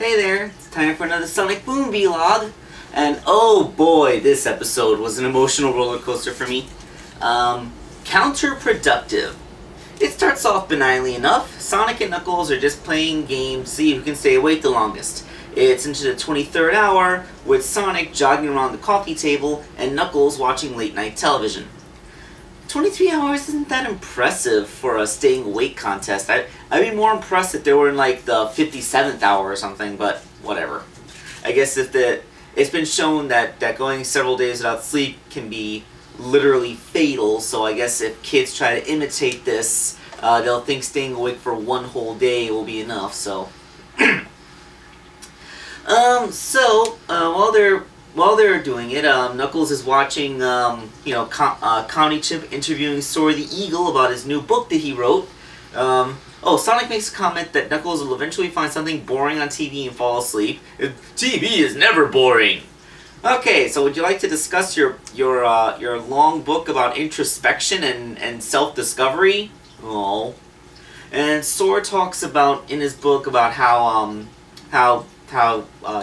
Hey there, it's time for another Sonic Boom vlog. And oh boy, this episode was an emotional roller coaster for me. Counterproductive. It starts off benignly enough. Sonic and Knuckles are just playing games, see who can stay awake the longest. It's into the 23rd hour, with Sonic jogging around the coffee table and Knuckles watching late night television. 23 hours isn't that impressive for a staying awake contest. I'd be more impressed if they were in like the 57th hour or something, but whatever. I guess it's been shown that going several days without sleep can be literally fatal, so I guess if kids try to imitate this, they'll think staying awake for one whole day will be enough, so. While they're doing it, Knuckles is watching, Connie Chimp interviewing Soar the Eagle about his new book that he wrote. Sonic makes a comment that Knuckles will eventually find something boring on TV and fall asleep. TV is never boring. Okay, so would you like to discuss your long book about introspection and self-discovery? Oh. And Soar talks about in his book about how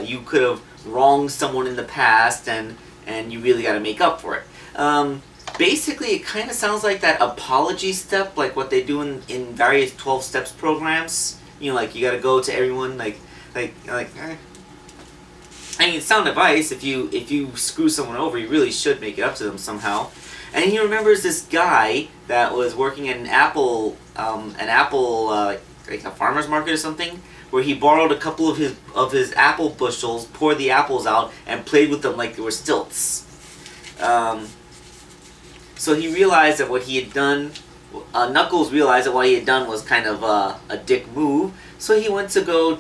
you could have wronged someone in the past and you really got to make up for it. Basically, it kind of sounds like that apology step, like what they do in various 12 steps programs. You know, like you got to go to everyone, I mean, sound advice. If you screw someone over, you really should make it up to them somehow. And he remembers this guy that was working at an apple like a farmer's market or something, where he borrowed a couple of his apple bushels, poured the apples out, and played with them like they were stilts. So he realized that what he had done, Knuckles realized that what he had done was kind of a dick move. So he went to go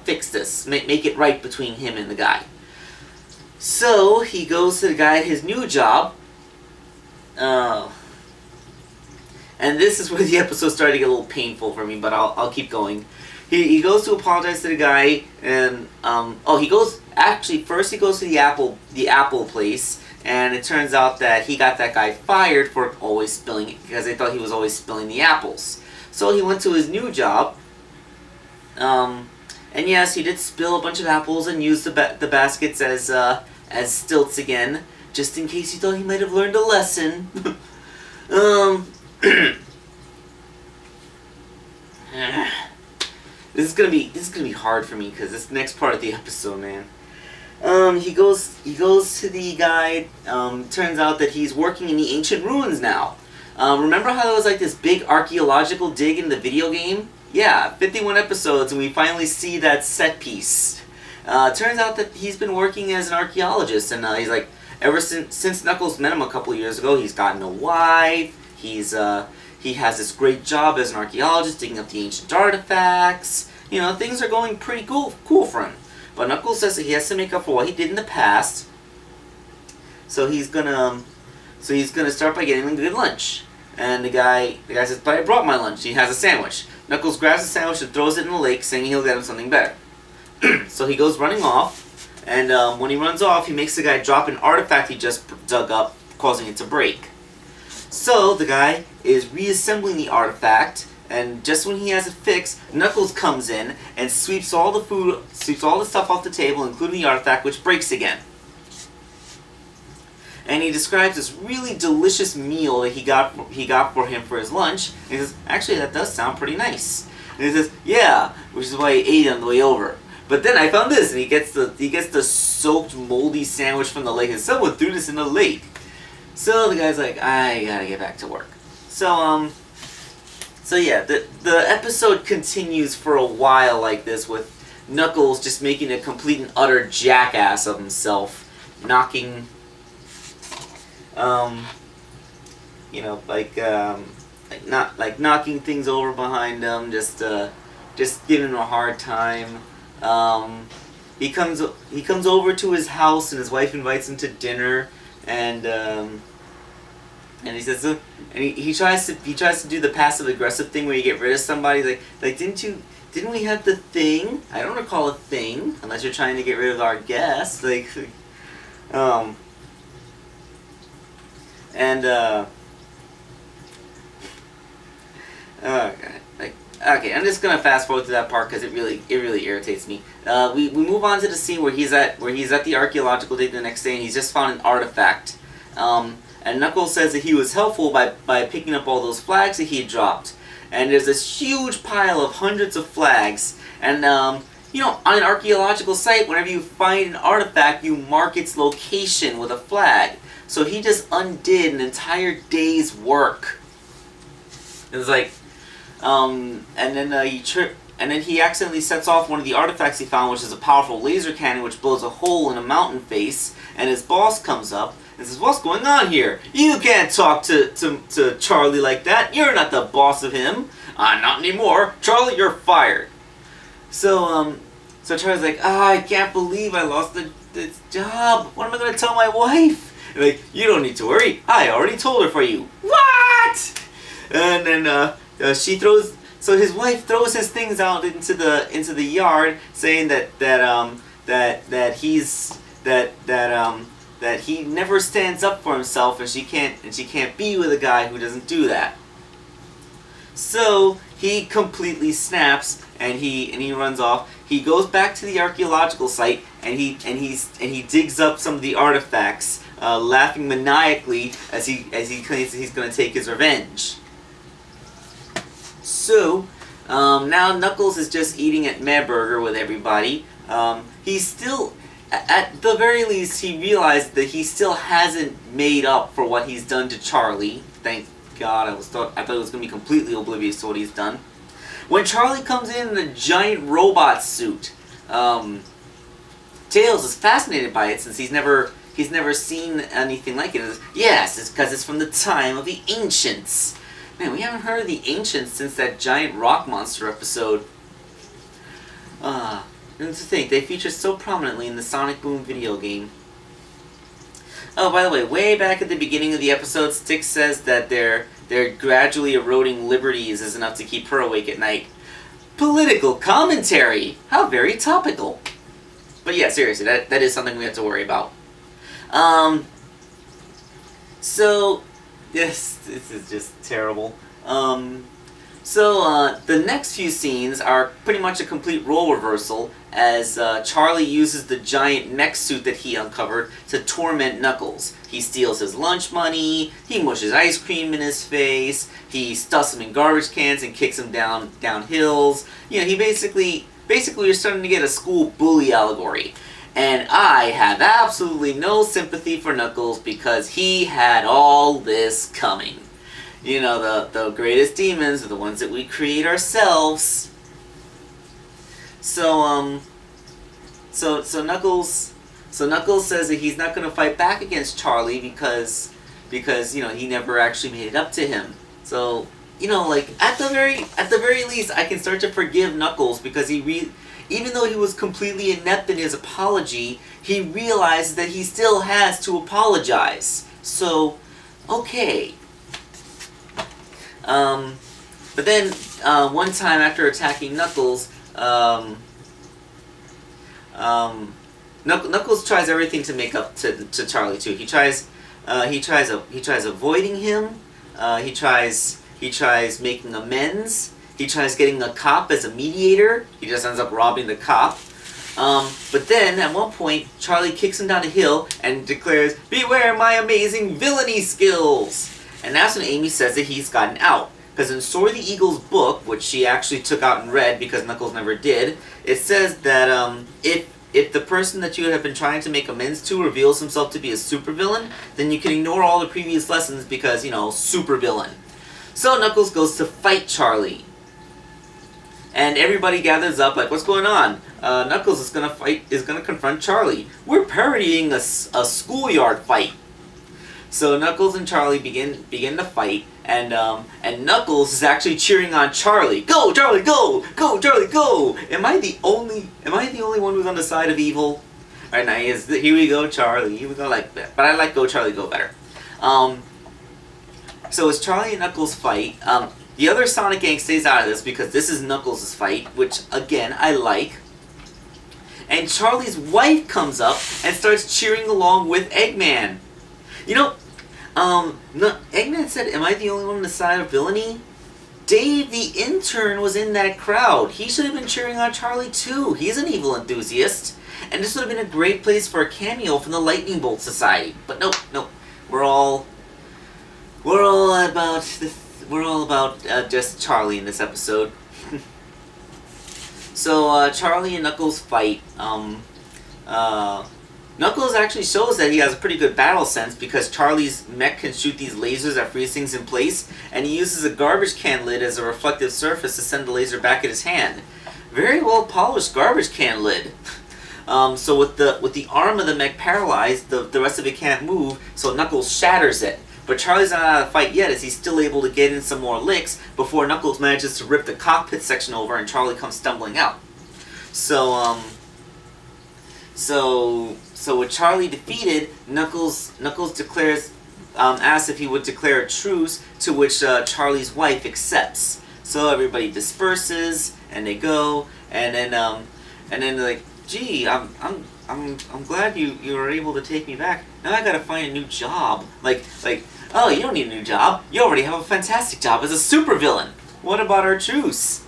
fix this, make it right between him and the guy. So he goes to the guy at his new job. And this is where the episode started to get a little painful for me, but I'll keep going. He goes to apologize to the guy, and first he goes to the apple place, and it turns out that he got that guy fired for always spilling it, because they thought he was always spilling the apples. So he went to his new job, and yes, he did spill a bunch of apples and used the baskets as stilts again, just in case he thought he might have learned a lesson. This is gonna be hard for me because this next part of the episode, man. He goes to the guy. Turns out that he's working in the ancient ruins now. Remember how there was like this big archaeological dig in the video game? Yeah, 51 episodes, and we finally see that set piece. Turns out that he's been working as an archaeologist, and he's like, ever since Knuckles met him a couple years ago, he's gotten a wife. He has this great job as an archaeologist, digging up the ancient artifacts. You know, things are going pretty cool for him. But Knuckles says that he has to make up for what he did in the past. So he's gonna start by getting a good lunch. And the guy says, "But I brought my lunch." He has a sandwich. Knuckles grabs the sandwich and throws it in the lake, saying he'll get him something better. So he goes running off, and when he runs off, he makes the guy drop an artifact he just dug up, causing it to break. So the guy is reassembling the artifact, and just when he has it fixed, Knuckles comes in and sweeps all the stuff off the table, including the artifact, which breaks again. And he describes this really delicious meal that he got for him for his lunch. And he says, "Actually, that does sound pretty nice." And he says, "Yeah," which is why he ate it on the way over. But then I found this, and he gets the soaked, moldy sandwich from the lake, and someone threw this in the lake. So the guy's like, "I gotta get back to work." So yeah, the episode continues for a while like this, with Knuckles just making a complete and utter jackass of himself, knocking, knocking things over behind him, just giving him a hard time. He comes over to his house, and his wife invites him to dinner. And he says, and he tries to do the passive aggressive thing where you get rid of somebody. Like didn't we have the thing? I don't recall a thing unless you're trying to get rid of our guest. Okay, I'm just gonna fast forward to that part because it really irritates me. We move on to the scene where he's at the archaeological dig the next day, and he's just found an artifact. And Knuckles says that he was helpful by picking up all those flags that he had dropped. And there's this huge pile of hundreds of flags. And you know, on an archaeological site, whenever you find an artifact, you mark its location with a flag. So he just undid an entire day's work. It was like. And then he accidentally sets off one of the artifacts he found, which is a powerful laser cannon which blows a hole in a mountain face, and his boss comes up and says, "What's going on here? You can't talk to Charlie like that. You're not the boss of him." "Not anymore. Charlie, you're fired." So Charlie's like, I can't believe I lost the job. What am I going to tell my wife? And like, "You don't need to worry. I already told her for you." "What?" And then, so his wife throws his things out into the yard, saying that he never stands up for himself, and she can't be with a guy who doesn't do that. So he completely snaps, and he runs off. He goes back to the archaeological site, and he digs up some of the artifacts, laughing maniacally as he claims that he's going to take his revenge. So, now Knuckles is just eating at Meh Burger with everybody. He's still, at the very least, he realized that he still hasn't made up for what he's done to Charlie. Thank God, I thought it was going to be completely oblivious to what he's done. When Charlie comes in a giant robot suit, Tails is fascinated by it since he's never seen anything like it. Yes, it's because it's from the time of the ancients. Man, we haven't heard of the ancients since that giant rock monster episode. And to think, they feature so prominently in the Sonic Boom video game. Oh, by the way back at the beginning of the episode, Styx says that their gradually eroding liberties is enough to keep her awake at night. Political commentary! How very topical. But yeah, seriously, that is something we have to worry about. So, yes, this is just terrible. The next few scenes are pretty much a complete role reversal as Charlie uses the giant mech suit that he uncovered to torment Knuckles. He steals his lunch money, he mushes ice cream in his face, he stuffs him in garbage cans and kicks him down hills. You know, he basically you're starting to get a school bully allegory. And I have absolutely no sympathy for Knuckles because he had all this coming. You know, the greatest demons are the ones that we create ourselves. So Knuckles says that he's not going to fight back against Charlie because you know, he never actually made it up to him. So, you know, like at the very least I can start to forgive Knuckles because even though he was completely inept in his apology, he realized that he still has to apologize. So, okay. But then, one time after attacking Knuckles, Knuckles tries everything to make up to Charlie too. He tries avoiding him. He tries making amends. He tries getting a cop as a mediator. He just ends up robbing the cop. But then, at one point, Charlie kicks him down a hill and declares, "Beware my amazing villainy skills!" And that's when Amy says that he's gotten out. Because in Soar the Eagle's book, which she actually took out and read because Knuckles never did, it says that if the person that you have been trying to make amends to reveals himself to be a supervillain, then you can ignore all the previous lessons because, you know, supervillain. So Knuckles goes to fight Charlie. And everybody gathers up like, what's going on? Knuckles is gonna confront Charlie. We're parodying a schoolyard fight. So Knuckles and Charlie begin to fight, and Knuckles is actually cheering on Charlie. Go, Charlie, go! Go, Charlie, go! Am I the only one who's on the side of evil? Alright, now here we go, Charlie. Here we go like that. But I like Go, Charlie, go better. So as Charlie and Knuckles fight, the other Sonic gang stays out of this because this is Knuckles' fight, which, again, I like. And Charlie's wife comes up and starts cheering along with Eggman. You know, Eggman said, am I the only one on the side of villainy? Dave the intern was in that crowd. He should have been cheering on Charlie too. He's an evil enthusiast. And this would have been a great place for a cameo from the Lightning Bolt Society. But nope. We're all about just Charlie in this episode. So Charlie and Knuckles fight. Knuckles actually shows that he has a pretty good battle sense because Charlie's mech can shoot these lasers that freeze things in place, and he uses a garbage can lid as a reflective surface to send the laser back in his hand. Very well polished garbage can lid. So with the arm of the mech paralyzed, the rest of it can't move, so Knuckles shatters it. But Charlie's not out of the fight yet, as he's still able to get in some more licks before Knuckles manages to rip the cockpit section over and Charlie comes stumbling out. So with Charlie defeated, Knuckles declares, asks if he would declare a truce, to which Charlie's wife accepts. So everybody disperses, and they go, and then they're like, gee, I'm glad you were able to take me back. Now I gotta find a new job. Like, oh, you don't need a new job. You already have a fantastic job as a supervillain. What about our truce?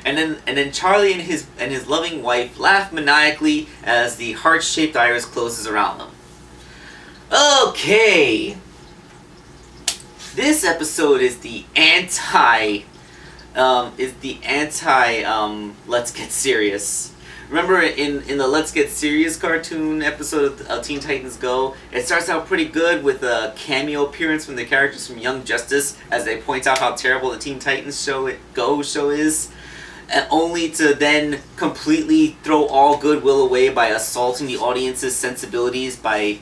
And then Charlie and his loving wife laugh maniacally as the heart-shaped iris closes around them. Okay. This episode is the anti Let's Get Serious. Remember in the Let's Get Serious cartoon episode of Teen Titans Go, it starts out pretty good with a cameo appearance from the characters from Young Justice as they point out how terrible the Teen Titans show is. And only to then completely throw all goodwill away by assaulting the audience's sensibilities by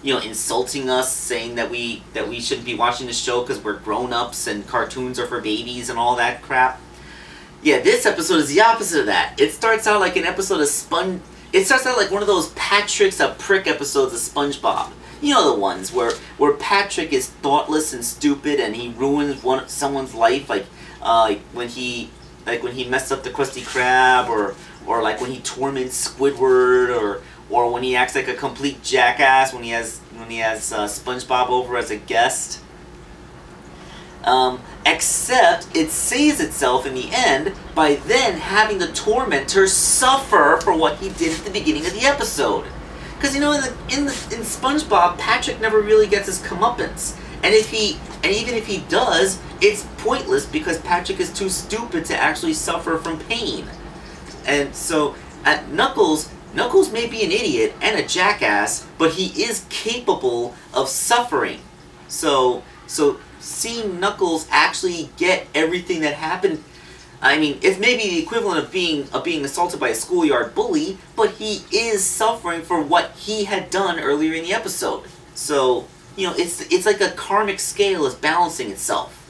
insulting us, saying that we shouldn't be watching the show because we're grown-ups and cartoons are for babies and all that crap. Yeah, this episode is the opposite of that. It starts out like an episode of It starts out like one of those Patrick's a Prick episodes of SpongeBob. You know, the ones where Patrick is thoughtless and stupid and he ruins someone's life, like when he messed up the Krusty Krab, or like when he torments Squidward, or when he acts like a complete jackass when he has SpongeBob over as a guest. Except it saves itself in the end by then having the tormentor suffer for what he did at the beginning of the episode. Because in SpongeBob, Patrick never really gets his comeuppance, and even if he does, it's pointless because Patrick is too stupid to actually suffer from pain. And so, Knuckles may be an idiot and a jackass, but he is capable of suffering. So seeing Knuckles actually get everything that happened, I mean, it's maybe the equivalent of being assaulted by a schoolyard bully, but he is suffering for what he had done earlier in the episode. So, it's like a karmic scale is balancing itself.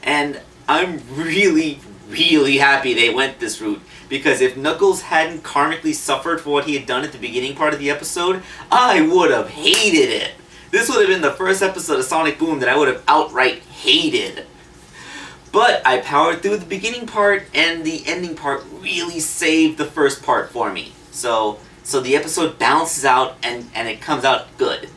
And I'm really, really happy they went this route, because if Knuckles hadn't karmically suffered for what he had done at the beginning part of the episode, I would have hated it. This would have been the first episode of Sonic Boom that I would have outright hated. But I powered through the beginning part, and the ending part really saved the first part for me. So the episode balances out, and it comes out good.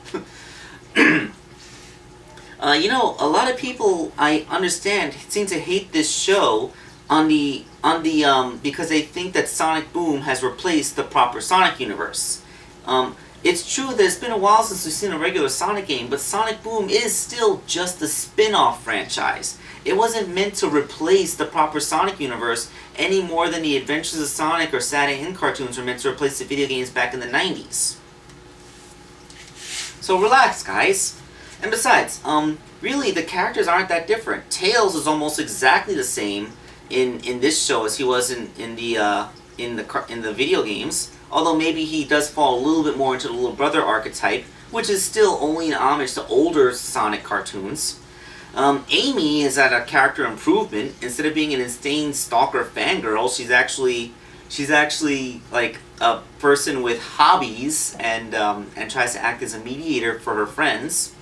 A lot of people, I understand, seem to hate this show because they think that Sonic Boom has replaced the proper Sonic universe. It's true that it's been a while since we've seen a regular Sonic game, but Sonic Boom is still just a spin-off franchise. It wasn't meant to replace the proper Sonic universe any more than the Adventures of Sonic or Saturday cartoons were meant to replace the video games back in the 90s. So relax, guys. And besides, really the characters aren't that different. Tails is almost exactly the same in this show as he was in the video games. Although maybe he does fall a little bit more into the little brother archetype, which is still only an homage to older Sonic cartoons. Amy is at a character improvement. Instead of being an insane stalker fangirl, she's actually like a person with hobbies and tries to act as a mediator for her friends.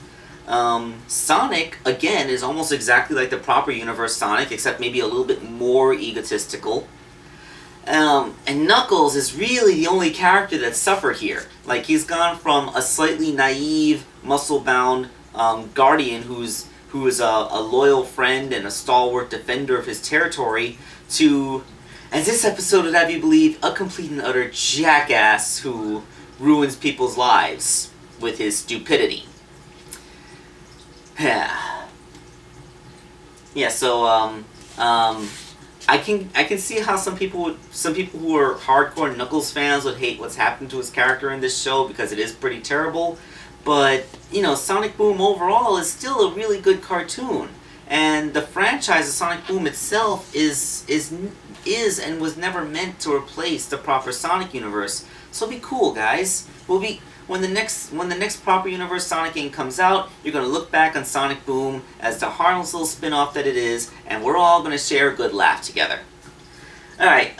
Sonic, again, is almost exactly like the proper universe Sonic, except maybe a little bit more egotistical. And Knuckles is really the only character that suffered here. Like, he's gone from a slightly naive, muscle-bound guardian who's who is a loyal friend and a stalwart defender of his territory, to, as this episode would have you believe, a complete and utter jackass who ruins people's lives with his stupidity. Yeah, so I can see how some people who are hardcore Knuckles fans would hate what's happened to his character in this show because it is pretty terrible. But Sonic Boom overall is still a really good cartoon, and the franchise of Sonic Boom itself is and was never meant to replace the proper Sonic universe. So be cool, guys. When the next proper universe Sonic game comes out, you're gonna look back on Sonic Boom as the harmless little spin-off that it is, and we're all gonna share a good laugh together. Alright,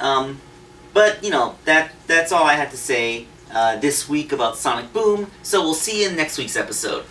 but that's all I had to say this week about Sonic Boom, so we'll see you in next week's episode.